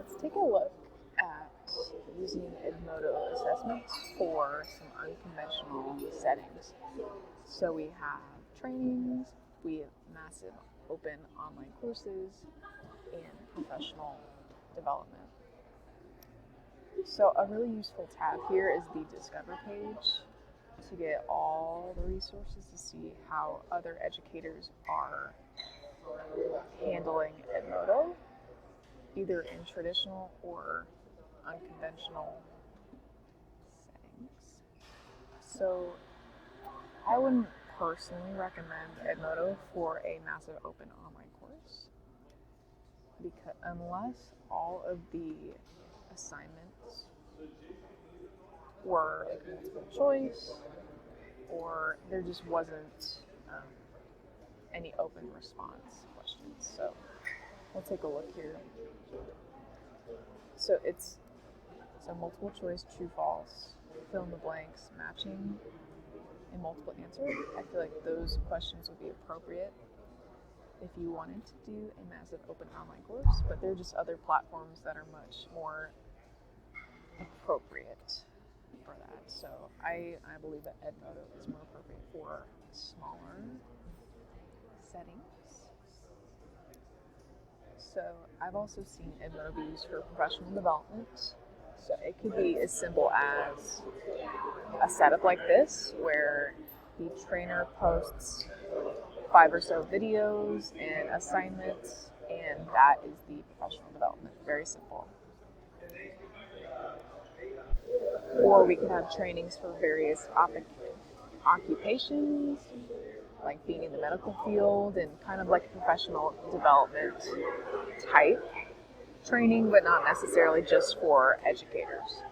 let's take a look at using Edmodo assessments for some unconventional settings. So we have trainings, we have massive open online courses, and professional development. So a really useful tab here is the Discover page to get all the resources to see how other educators are handling Edmodo, either in traditional or unconventional settings. So I wouldn't personally recommend Edmodo for a massive open online course because unless all of the assignments were like multiple choice or there just wasn't any open response questions. So we'll take a look here. So it's multiple choice, true, false, fill in the blanks, matching, and multiple answer. I feel like those questions would be appropriate if you wanted to do a massive open online course, but there are just other platforms that are much more appropriate for that. So I believe that Edmodo is more appropriate for smaller settings. So I've also seen Edmodo be used for professional development. So it could be as simple as a setup like this, where the trainer posts 5 or so videos and assignments, and that is the professional development. Very simple. Or we could have trainings for various occupations, like being in the medical field and kind of like a professional development type training, but not necessarily just for educators.